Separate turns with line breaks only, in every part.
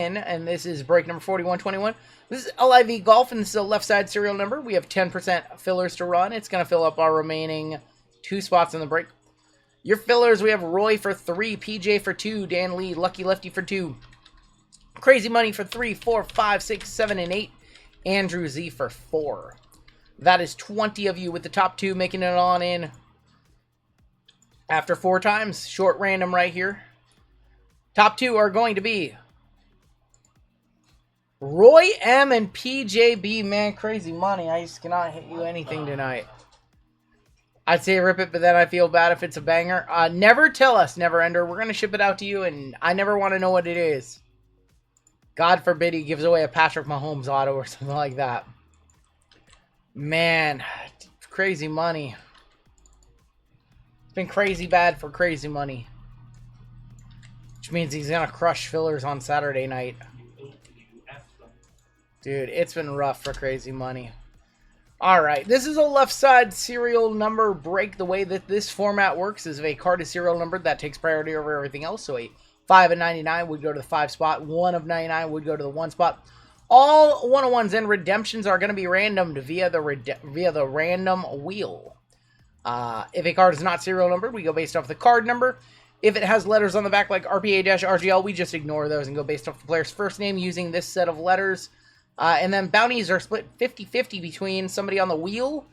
And this is break number 4121. This is LIV Golf, and this is a left side serial number. We have 10% fillers to run. It's going to fill up our remaining 2 spots in the break. Your fillers, we have Roy for 3, PJ for 2, Dan Lee, Lucky Lefty for 2, Crazy Money for 3, 4, 5, 6, 7, and 8, Andrew Z for 4. That is 20 of you with the top 2 making it on in after 4 times. Short random right here. Top 2 are going to be Roy M and PJB. Man, Crazy Money. I just cannot hit you anything tonight. I'd say rip it, but then I feel bad if it's a banger. Never tell us, Never Ender. We're going to ship it out to you, and I never want to know what it is. God forbid he gives away a Patrick Mahomes auto or something like that. Man, Crazy Money. It's been crazy bad for Crazy Money. Which means he's going to crush fillers on Saturday night. Dude, it's been rough for Crazy Money. Alright, this is a left side serial number break. The way that this format works is if a card is serial numbered, that takes priority over everything else. So a 5 of 99 would go to the 5 spot. 1 of 99 would go to the 1 spot. All 101s and redemptions are going to be randomed via the random wheel. If a card is not serial numbered, we go based off the card number. If it has letters on the back like RPA-RGL, we just ignore those and go based off the player's first name using this set of letters. And then bounties are split 50-50 between somebody on the wheel.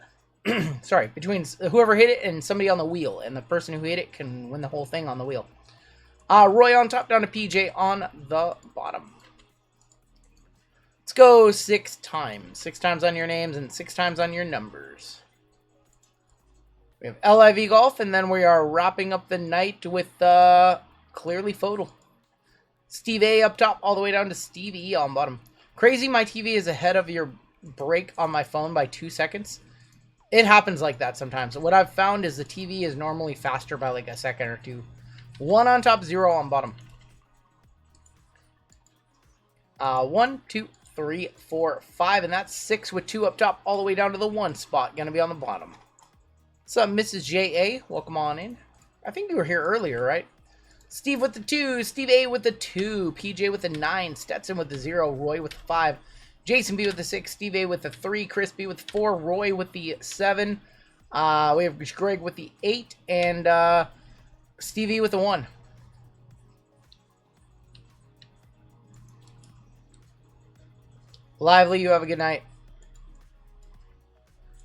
Sorry, between whoever hit it and somebody on the wheel. And the person who hit it can win the whole thing on the wheel. Roy on top, down to PJ on the bottom. Let's go 6 times. 6 times on your names and 6 times on your numbers. We have LIV Golf, and then we are wrapping up the night with Clearly Photo. Steve A up top, all the way down to Steve E on bottom. Crazy, my TV is ahead of your break on my phone by 2 seconds. It happens like that sometimes. What I've found is the TV is normally faster by like a second or 2. 1 on top, 0 on bottom. 1, 2, 3, 4, 5, and that's 6 with 2 up top, all the way down to the 1 spot. Gonna be on the bottom. What's up, Mrs. J.A.? Welcome on in. I think you were here earlier, right? Steve with the 2, Steve A with the 2, PJ with the 9, Stetson with the 0, Roy with the 5, Jason B with the 6, Steve A with the 3, Chris B with the 4, Roy with the 7, we have Greg with the 8, and Steve E with the 1. Lively, you have a good night.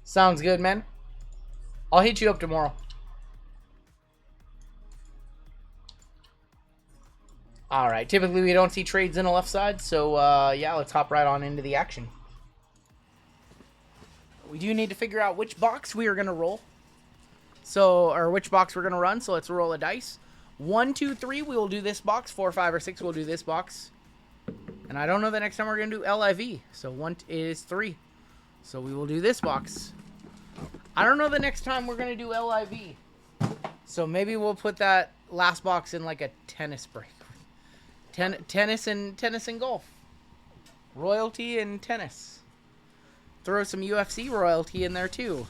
Sounds good, man. I'll hit you up tomorrow. Alright, typically we don't see trades in the left side, so yeah, let's hop right on into the action. We do need to figure out which box we are going to roll. So, or which box we're going to run, so let's roll a dice. 1, 2, 3, we will do this box. 4, 5, or 6, we'll do this box. And I don't know the next time we're going to do LIV, so 1 is 3. So we will do this box. I don't know the next time we're going to do LIV. So maybe we'll put that last box in like a tennis break. Tennis and golf. Royalty and tennis. Throw some UFC royalty in there too.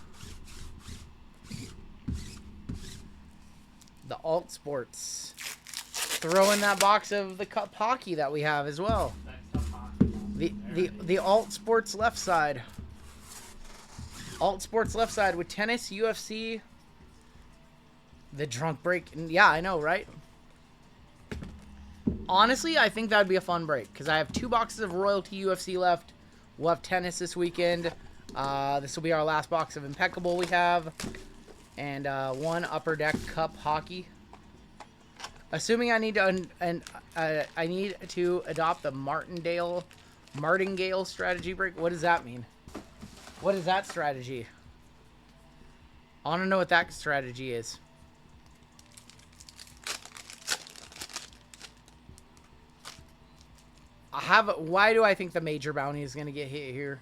The alt sports. Throw in that box of the cup hockey that we have as well. The alt sports left side. Alt sports left side with tennis, UFC, the drunk break. Yeah, I know, right? Honestly, I think that would be a fun break because I have 2 boxes of Royalty UFC left. We'll have tennis this weekend. This will be our last box of Impeccable we have. And 1 Upper Deck Cup Hockey. Assuming I need to adopt the Martingale strategy break. What does that mean? What is that strategy? I want to know what that strategy is. Why do I think the major bounty is going to get hit here?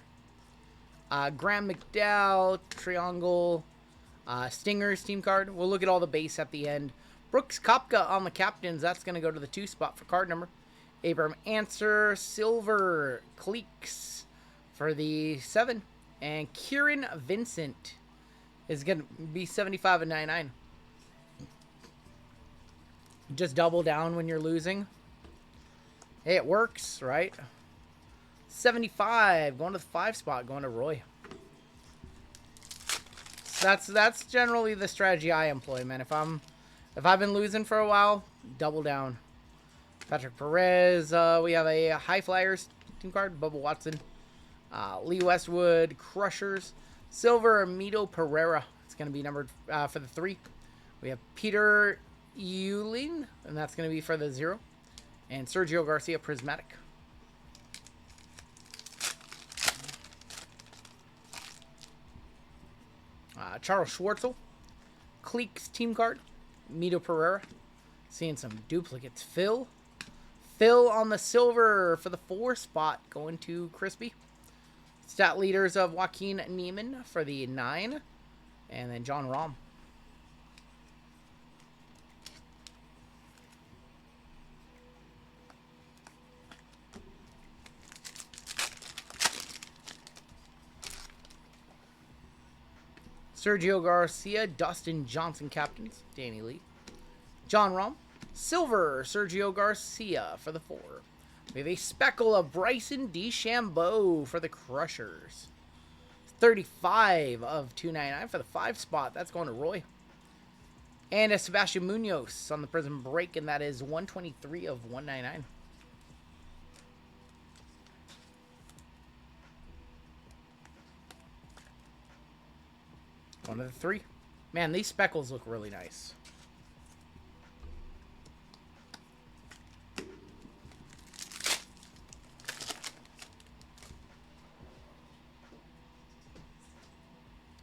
Graham McDowell, Triangle, Stingers team card. We'll look at all the base at the end. Brooks Kopka on the captains. That's going to go to the 2 spot for card number. Abram Answer, Silver, Cleeks for the 7. And Kieran Vincent is going to be 75 and 99. Just double down when you're losing. Hey, it works, right? 75 going to the 5 spot, going to Roy. So that's generally the strategy I employ, man. If I've been losing for a while, double down. Patrick Perez. We have a High Flyers team card. Bubba Watson. Lee Westwood. Crushers. Silver. Mito Pereira. It's going to be numbered for the 3. We have Peter Euling, and that's going to be for the 0. And Sergio Garcia Prismatic. Charles Schwartzel. Cleeks team card. Mito Pereira. Seeing some duplicates. Phil on the silver for the 4 spot, going to Crispy. Stat leaders of Joaquin Neiman for the 9. And then John Rahm. Sergio Garcia, Dustin Johnson captains, Danny Lee. John Rahm. Silver, Sergio Garcia for the 4. We have a speckle of Bryson DeChambeau for the Crushers. 35 of 299 for the 5 spot. That's going to Roy. And a Sebastian Munoz on the Prism Break, and that is 123 of 199. One of the 3. Man, these speckles look really nice.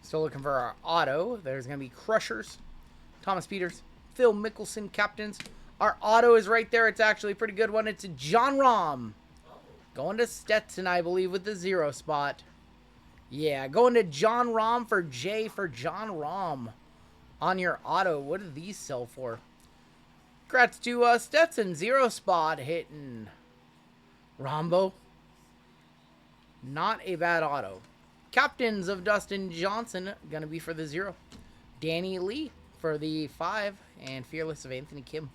Still looking for our auto. There's going to be Crushers, Thomas Peters, Phil Mickelson captains. Our auto is right there. It's actually a pretty good one. It's John Rahm. Going to Stetson, I believe, with the 0 spot. Yeah, going to John Rahm for J for John Rahm on your auto. What do these sell for? Congrats to Stetson, 0 spot hitting Rombo. Not a bad auto. Captains of Dustin Johnson, going to be for the 0. Danny Lee for the 5. And Fearless of Anthony Kim.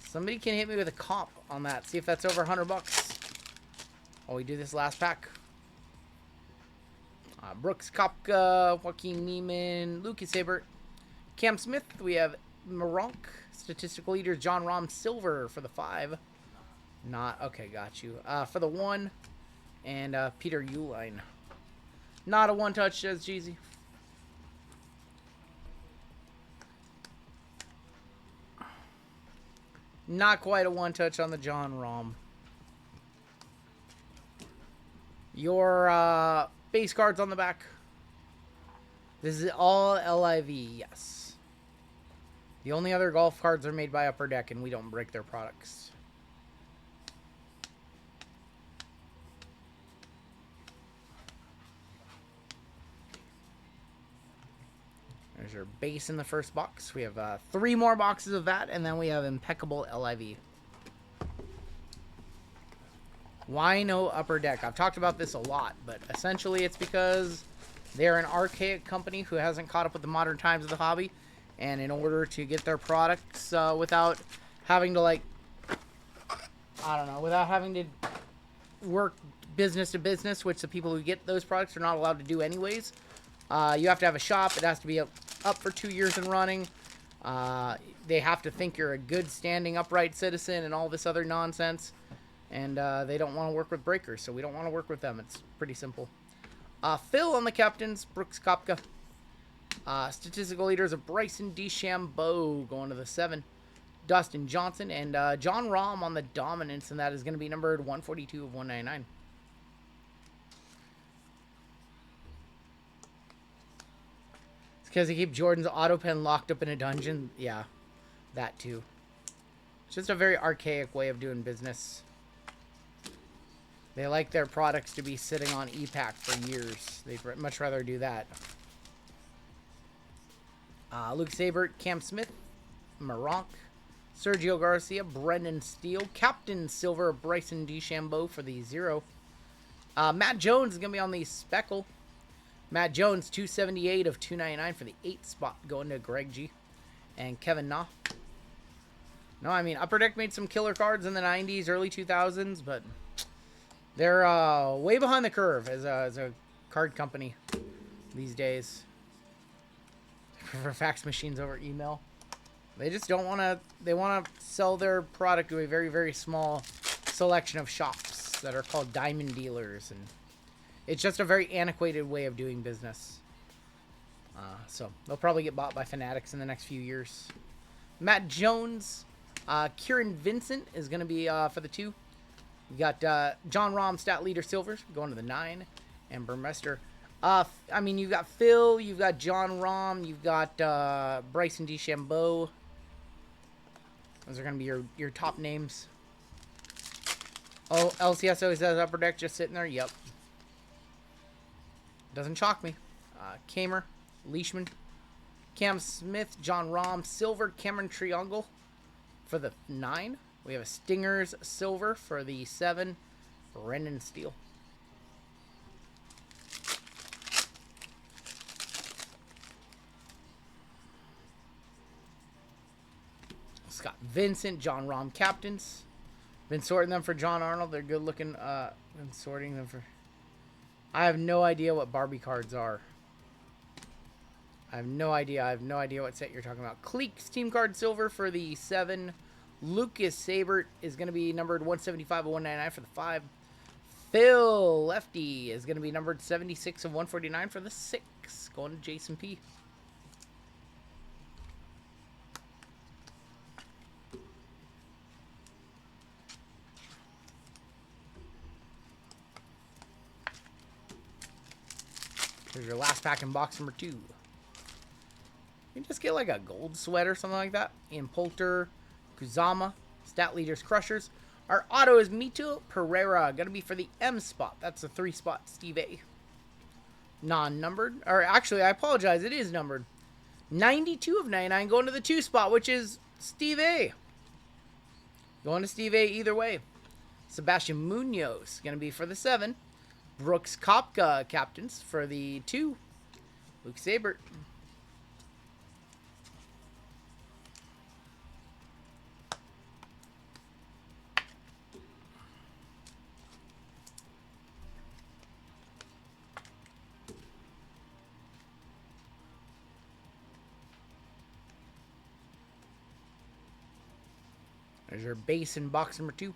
Somebody can hit me with a comp on that. See if that's over $100. While we do this last pack. Brooks Koepka, Joaquin Neiman, Lucas Habert, Cam Smith. We have Maronk. Statistical leader John Rahm Silver for the 5. Not, okay, got you. For the 1. And Peter Uline. Not a 1-touch, says Jeezy. Not quite a 1-touch on the John Rahm. Your base cards on the back. This is all LIV, yes. The only other golf cards are made by Upper Deck, and we don't break their products. There's your base in the first box. We have 3 more boxes of that, and then we have impeccable LIV. Why no Upper Deck? I've talked about this a lot, but essentially it's because they're an archaic company who hasn't caught up with the modern times of the hobby, and in order to get their products without having to, like, I don't know, without having to work business to business, which the people who get those products are not allowed to do anyways, you have to have a shop. It has to be up for 2 years and running. They have to think you're a good, standing, upright citizen and all this other nonsense. And they don't want to work with breakers, so we don't want to work with them. It's pretty simple. Phil on the captains, Brooks Koepka. Statistical leaders of Bryson DeChambeau going to the 7. Dustin Johnson and John Rahm on the dominance, and that is going to be numbered 142 of 199. It's because they keep Jordan's auto pen locked up in a dungeon. Yeah, that too. It's just a very archaic way of doing business. They like their products to be sitting on ePack for years. They'd much rather do that. Luke Sabert, Cam Smith, Maronk, Sergio Garcia, Brendan Steele, Captain Silver, Bryson DeChambeau for the 0. Matt Jones is going to be on the Speckle. Matt Jones, 278 of 299 for the 8 spot, going to Greg G. And Kevin Na. No, I mean, Upper Deck made some killer cards in the 90s, early 2000s, but they're way behind the curve as a card company these days. For fax machines over email. They just don't want to... They want to sell their product to a very, very small selection of shops that are called diamond dealers. And it's just a very antiquated way of doing business. So they'll probably get bought by fanatics in the next few years. Matt Jones... Kieran Vincent is going to be for the 2. You got John Rahm, Stat Leader Silver, going to the 9. And Burmester. I mean, you've got Phil, you've got John Rahm, you've got Bryson DeChambeau. Those are going to be your top names. Oh, LCS always has Upper Deck just sitting there. Yep. Doesn't shock me. Kamer, Leishman, Cam Smith, John Rahm, Silver, Cameron Triangle. For the 9, we have a Stingers Silver. For the 7, Brendan Steele. Scott Vincent, John Rahm captains. Been sorting them for John Arnold. They're good looking. Been sorting them for... I have no idea what Barbie cards are. I have no idea. I have no idea what set you're talking about. Cleek's Team Card Silver for the 7. Lucas Sabert is going to be numbered 175 of 199 for the 5. Phil Lefty is going to be numbered 76 of 149 for the 6. Going to Jason P. Here's your last pack in box number 2. You just get like a gold sweat or something like that. Ian Poulter, Kuzama, Stat Leaders Crushers. Our auto is Mito Pereira. Going to be for the M spot. That's the 3 spot Steve A. Non-numbered. Or actually, I apologize. It is numbered. 92 of 99 going to the 2 spot, which is Steve A. Going to Steve A either way. Sebastian Munoz. Going to be for the 7. Brooks Kopka captains for the 2. Luke Sabert. There's your base in box number 2.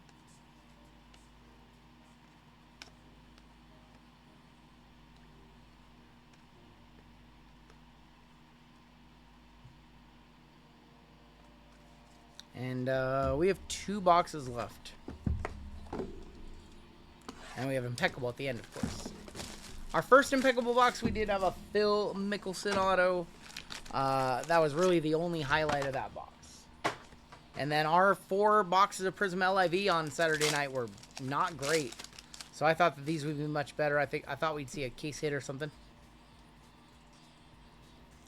And we have 2 boxes left. And we have Impeccable at the end, of course. Our first Impeccable box, we did have a Phil Mickelson auto. That was really the only highlight of that box. And then our 4 boxes of Prism LIV on Saturday night were not great. So I thought that these would be much better. I thought we'd see a case hit or something.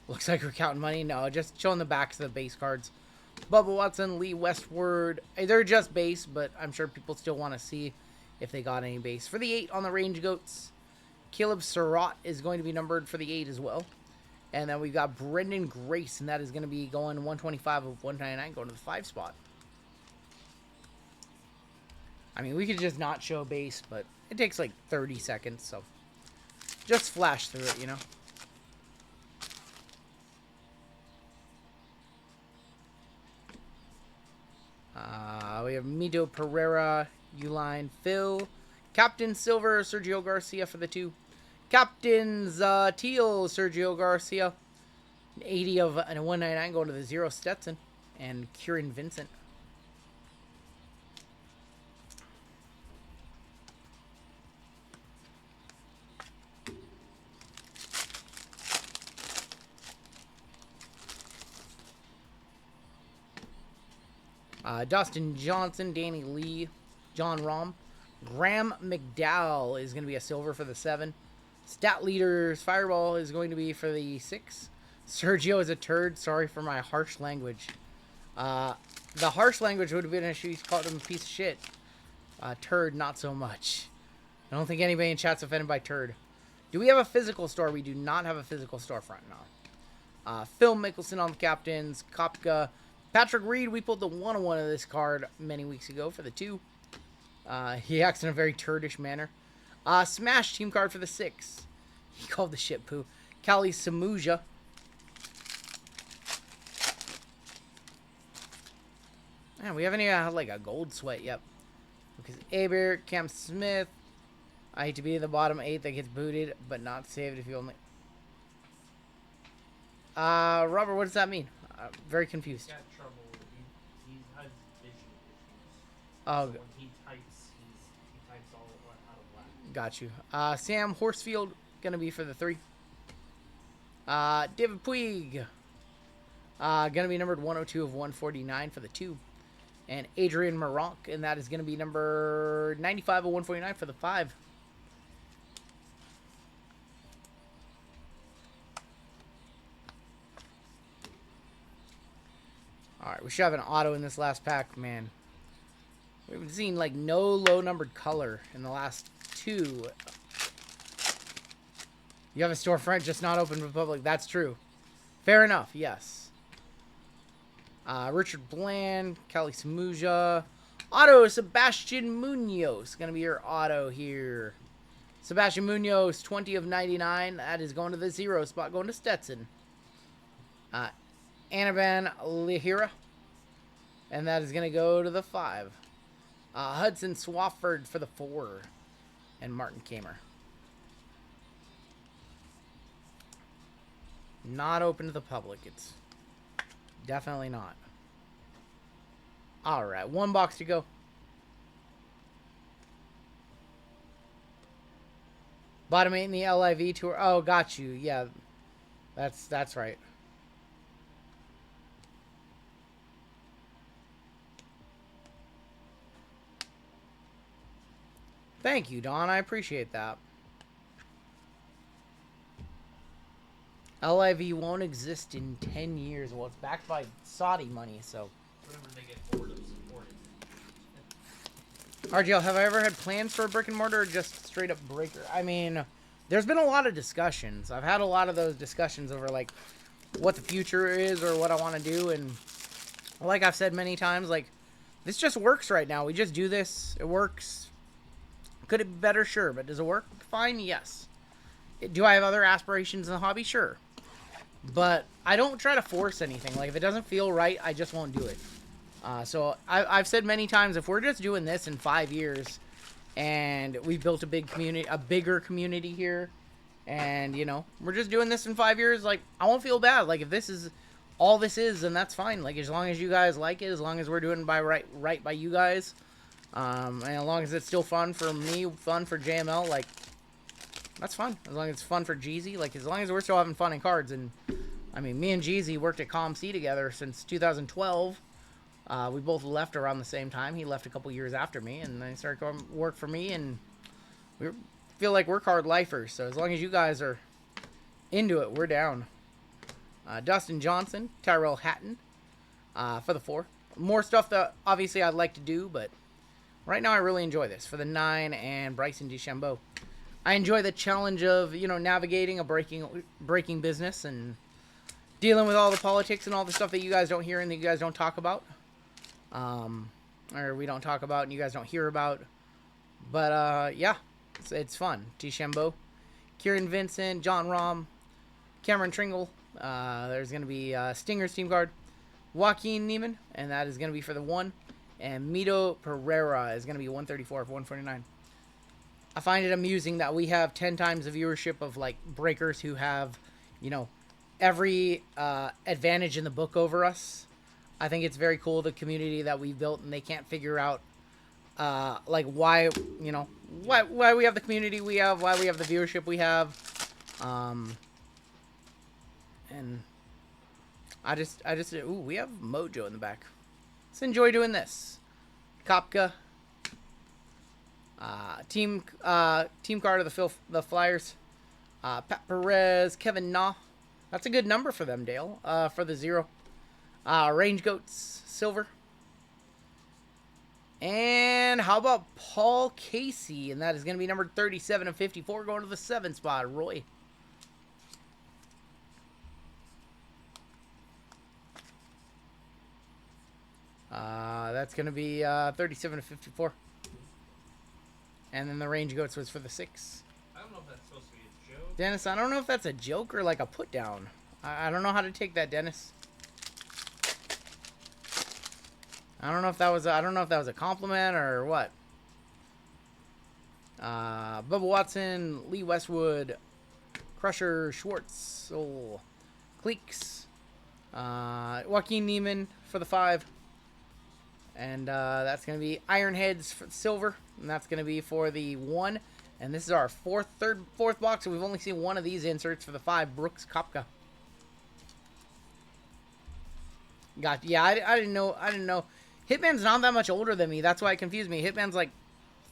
Looks like we're counting money. No, just showing the backs of the base cards. Bubba Watson, Lee Westward. They're just base, but I'm sure people still want to see if they got any base. For the 8 on the Range Goats, Caleb Surratt is going to be numbered for the 8 as well. And then we've got Brendan Grace, and that is going to be going 125 of 199, going to the 5 spot. I mean, we could just not show base, but it takes like 30 seconds, so just flash through it, you know. We have Mito Pereira, Uline, Phil, Captain Silver, Sergio Garcia for the 2. Captains Teal, Sergio Garcia, 80 of 199 going to the 0, Stetson, and Kieran Vincent. Dustin Johnson, Danny Lee, John Rahm. Graham McDowell is going to be a silver for the 7. Stat Leaders Fireball is going to be for the 6. Sergio is a turd. Sorry for my harsh language. The harsh language would have been if you called him a piece of shit. Turd, not so much. I don't think anybody in chat's offended by turd. Do we have a physical store? We do not have a physical storefront now. Phil Mickelson on the captains. Kopka, Patrick Reed, we pulled the 101 of this card many weeks ago for the 2. He acts in a very turdish manner. Smash team card for the 6. He called the shit poo. Kali Samuja. Man, we haven't even had like a gold sweat yet. Because Aber, Cam Smith. I hate to be the bottom 8 that gets booted, but not saved if you only... Robert, what does that mean? Very confused.
He's got trouble. He has vision issues.
Oh,
so when he types, he types all out of whack.
got you. Sam Horsfield, gonna be for the 3. David Puig, gonna be numbered 102 of 149 for the 2. And Adrian Maronk, and that is gonna be number 95 of 149 for the 5. Alright, we should have an auto in this last pack, man. We've seen, like, no low-numbered color in the last 2. You have a storefront, just not open for the public. That's true. Fair enough, yes. Richard Bland, Kali Samuja. Auto, Sebastian Munoz. Going to be your auto here. Sebastian Munoz, 20 of 99. That is going to the 0 spot, going to Stetson. Anavan Lihira. And that is going to go to the 5. Hudson Swafford for the 4. And Martin Kamer. Not open to the public. It's definitely not. Alright, 1 box to go. Bottom 8 in the LIV tour. Oh, got you. Yeah, that's right. Thank you, Don. I appreciate that. LIV won't exist in 10 years. Well, it's backed by Saudi money, so.
Whenever they get bored of supporting.
RGL, have I ever had plans for a brick and mortar or just straight up breaker? I mean, there's been a lot of discussions. I've had a lot of those discussions over, like, what the future is or what I want to do. And like I've said many times, like, this just works right now. We just do this. It works. Could it be better? Sure. But does it work fine? Yes. Do I have other aspirations in the hobby? Sure. But I don't try to force anything. Like, if it doesn't feel right, I just won't do it. So I've said many times, if we're just doing this in 5 years and we've built a big community, a bigger community here, and, you know, we're just doing this in 5 years, like, I won't feel bad. Like, if this is all this is, then that's fine. Like, as long as you guys like it, as long as we're doing right by you guys, and as long as it's still fun for me, fun for JML, like, that's fun. As long as it's fun for Jeezy, like, as long as we're still having fun in cards. And I mean, me and Jeezy worked at ComC together since 2012. We both left around the same time. He left a couple years after me, and then he started going to work for me, and we feel like we're card lifers. So as long as you guys are into it, we're down. Dustin Johnson, Tyrell Hatton for the 4. More stuff that obviously I'd like to do, but right now I really enjoy this. For the 9, and Bryson DeChambeau. I enjoy the challenge of, you know, navigating a breaking business and dealing with all the politics and all the stuff that you guys don't hear and that you guys don't talk about. Or we don't talk about and you guys don't hear about. But, yeah, it's fun. DeChambeau, Kieran Vincent, John Rahm, Cameron Tringle. There's going to be Stingers team card. Joaquin Neiman, and that is going to be for the 1. And Mito Pereira is going to be 134 of 149. I find it amusing that we have 10 times the viewership of, like, breakers who have, you know, every advantage in the book over us. I think it's very cool, the community that we've built, and they can't figure out, like, why, you know, why we have the community we have, why we have the viewership we have. And I just, ooh, we have Mojo in the back. Let's enjoy doing this. Kopka. Team card of the Flyers. Pat Perez, Kevin Na. That's a good number for them, Dale. For the 0. Range Goats, silver. And how about Paul Casey? And that is going to be number 37 of 54, going to the 7 spot. Roy. that's going to be 37 to 54. And then the range goats was for the 6.
I don't know if that's supposed to be a joke.
Dennis, I don't know if that's a joke or like a put down. I don't know how to take that, Dennis. I don't know if that was a compliment or what. Bubba Watson, Lee Westwood, Crusher, Schwartz, Cleeks, Joaquin Neiman for the 5. And that's going to be Ironheads for the silver. And that's going to be for the 1. And this is our fourth box. So we've only seen one of these inserts for the 5. Brooks Koepka. Yeah, I didn't know. Hitman's not that much older than me. That's why it confused me. Hitman's like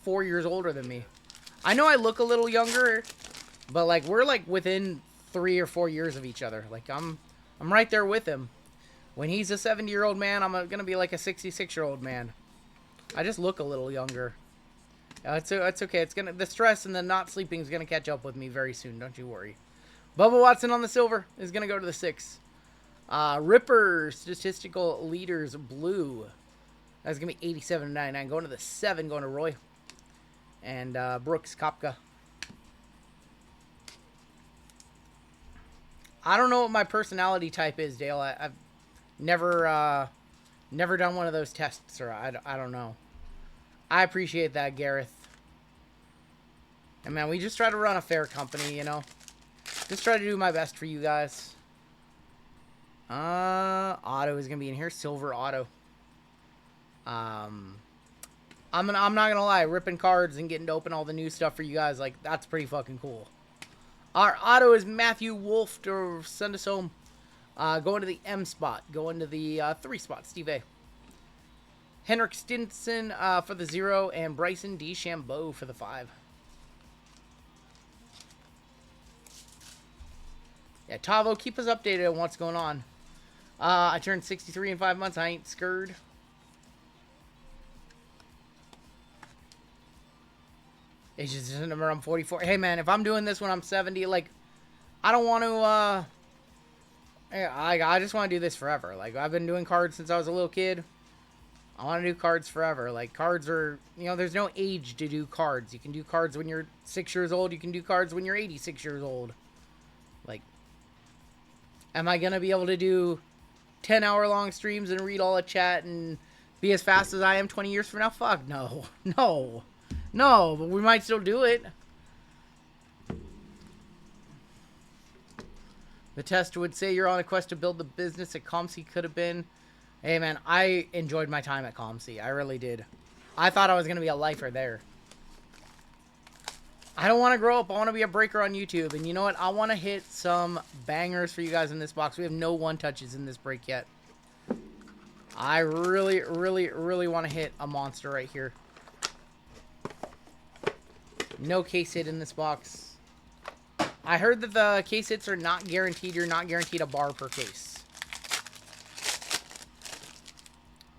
4 years older than me. I know I look a little younger, but like we're like within 3 or 4 years of each other. Like I'm right there with him. When he's a 70-year-old man, I'm gonna be like a 66-year-old man. I just look a little younger. It's okay. The stress and the not sleeping is gonna catch up with me very soon. Don't you worry. Bubba Watson on the silver is gonna go to the 6. Ripper statistical leaders blue. That's gonna be 87-99. Going to the 7. Going to Roy. And Brooks Koepka. I don't know what my personality type is, Dale. I've never done one of those tests, or I don't know. I appreciate that, Gareth. And man, we just try to run a fair company, you know. Just try to do my best for you guys. Auto is gonna be in here. Silver auto. I'm not gonna lie, ripping cards and getting to open all the new stuff for you guys, like that's pretty fucking cool. Our auto is Matthew Wolf to send us home. Going to the M spot. Going to the 3 spot, Steve A. Henrik Stinson for the 0, and Bryson DeChambeau for the 5. Yeah, Tavo, keep us updated on what's going on. I turned 63 in 5 months. I ain't scared. It's just a number. I'm 44. Hey, man, if I'm doing this when I'm 70, like, I don't want to, I just want to do this forever. Like, I've been doing cards since I was a little kid. I want to do cards forever. Like, cards are, you know, there's no age to do cards. You can do cards when you're 6 years old. You can do cards when you're 86 years old. Like, am I going to be able to do 10-hour-long streams and read all the chat and be as fast as I am 20 years from now? Fuck, no. No. No, but we might still do it. The test would say you're on a quest to build the business that ComC could have been. Hey, man, I enjoyed my time at ComC. I really did. I thought I was going to be a lifer there. I don't want to grow up. I want to be a breaker on YouTube. And you know what? I want to hit some bangers for you guys in this box. We have no one-touches in this break yet. I really, really, really want to hit a monster right here. No case hit in this box. I heard that the case hits are not guaranteed. You're not guaranteed a bar per case.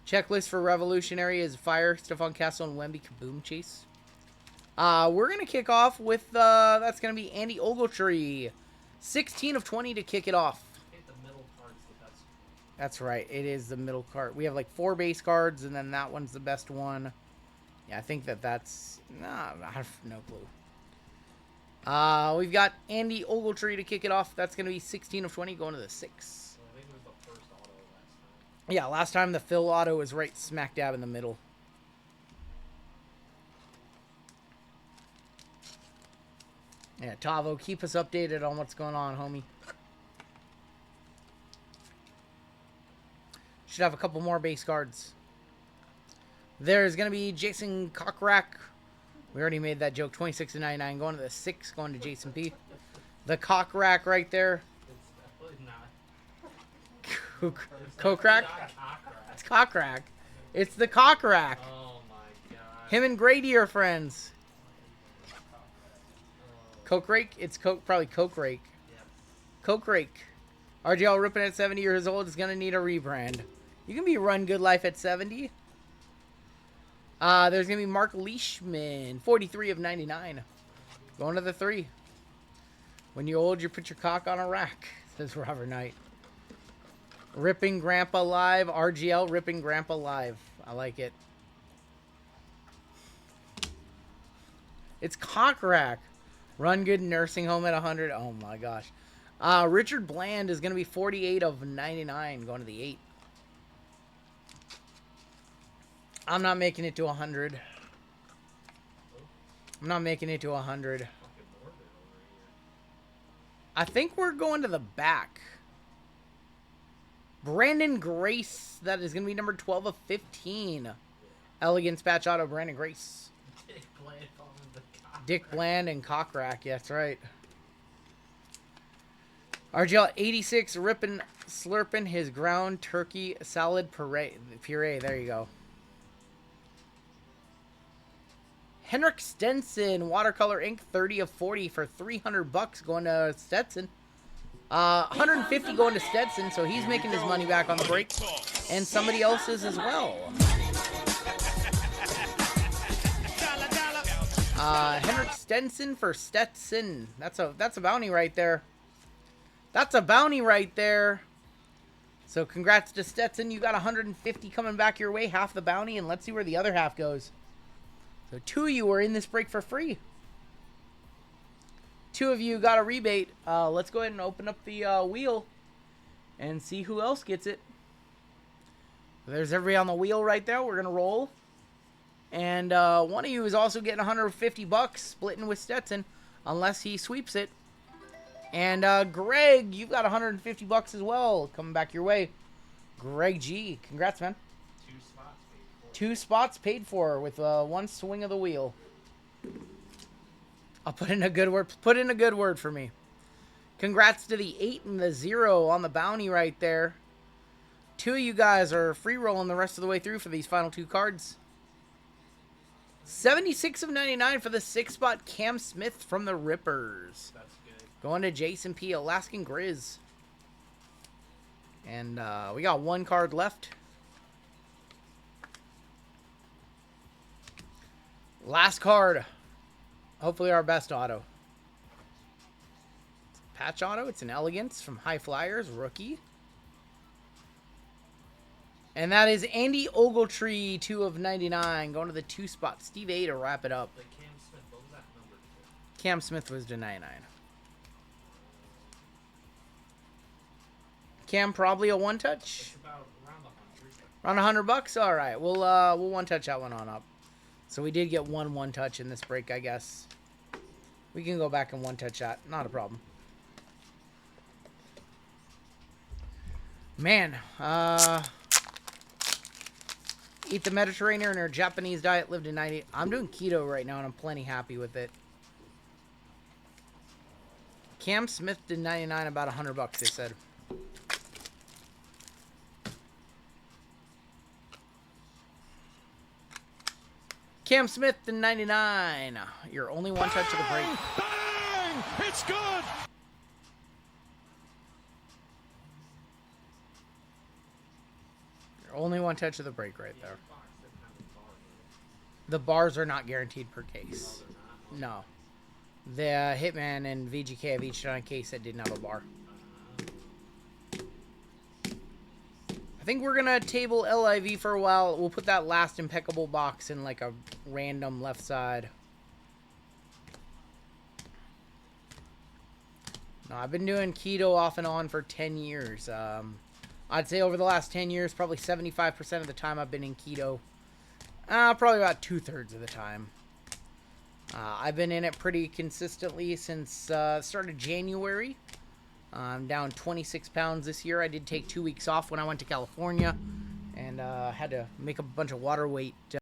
Checklist for Revolutionary is Fire, Stephon Castle, and Wemby Kaboom Chase. We're going to kick off with, that's going to be Andy Ogletree. 16 of 20 to kick it off.
I think the middle card's the best.
That's right. It is the middle card. We have like 4 base cards, and then that one's the best one. Yeah, I think that's... Nah, I have no clue. We've got Andy Ogletree to kick it off. That's going to be 16 of 20 going to the 6.
Well, I think it was the first auto last time.
Yeah, last time the Phil auto was right smack dab in the middle. Yeah, Tavo, keep us updated on what's going on, homie. Should have a couple more base cards. There's going to be Jason Cockrack. We already made that joke. 26 to 99. Going to the 6. Going to Jason P. The Cockrack right there.
It's definitely not.
Cockrack? It's Cockrack. It's the Cockrack.
Oh my god.
Him and Grady are friends. Coke Rake? It's probably Coke Rake.
Yeah.
Coke Rake. RGL ripping at 70 years old is going to need a rebrand. You can be run good life at 70. There's going to be Mark Leishman. 43 of 99. Going to the 3. When you're old, you put your cock on a rack, says Robert Knight. Ripping Grandpa Live. RGL Ripping Grandpa Live. I like it. It's Cockrack. Run good nursing home at 100. Oh my gosh. Richard Bland is going to be 48 of 99 going to the 8. I'm not making it to 100. I'm not making it to 100. I think we're going to the back. Brandon Grace. That is going to be number 12 of 15. Elegance patch auto, Brandon Grace. Dick Bland and Cockrack. Yeah, that's right. RGL 86 ripping, slurping his ground turkey salad puree. There you go. Henrik Stenson, watercolor ink, 30 of 40 for $300 going to Stetson. 150 going to Stetson, so he's making his money back on the break. And somebody else's as well. Henrik Stenson for Stetson. That's a bounty right there. That's a bounty right there. So congrats to Stetson. You got 150 coming back your way, half the bounty, and let's see where the other half goes. So 2 of you are in this break for free. 2 of you got a rebate. Let's go ahead and open up the wheel and see who else gets it. There's everybody on the wheel right there. We're going to roll. And one of you is also getting $150 splitting with Stetson unless he sweeps it. And Greg, you've got $150 as well coming back your way. Greg G, congrats, man. 2 spots paid for with 1 swing of the wheel. I'll put in a good word. Put in a good word for me. Congrats to the 8 and the 0 on the bounty right there. 2 of you guys are free rolling the rest of the way through for these final 2 cards. 76 of 99 for the 6-spot Cam Smith from the Rippers.
That's good.
Going to Jason P. Alaskan Grizz. And we got 1 card left. Last card. Hopefully our best auto. Patch auto. It's an Elegance from High Flyers. Rookie. And that is Andy Ogletree, 2 of 99. Going to the 2 spot. Steve A to wrap it up.
But Cam Smith, what was that number to?
Cam Smith was to 99. Cam probably a 1-touch.
It's about
Around
around 100.
$100. All right, we'll 1-touch that one on up. So we did get 1-touch in this break, I guess. We can go back and 1-touch that. Not a problem. Man, eat the Mediterranean or Japanese diet, lived to 90. I'm doing keto right now, and I'm plenty happy with it. Cam Smith did 99, about $100, they said. Cam Smith to 99. You're only 1-touch of the break.
Bang! It's good!
You're only 1-touch of the break right there. The bars are not guaranteed per case. No. The Hitman and VGK have each done a case that didn't have a bar. I think we're going to table LIV for a while. We'll put that last impeccable box in like a random left side. No, I've been doing keto off and on for 10 years. I'd say over the last 10 years, probably 75% of the time I've been in keto. Probably about 2/3 of the time. I've been in it pretty consistently since start of January. I'm down 26 pounds this year. I did take 2 weeks off when I went to California and had to make a bunch of water weight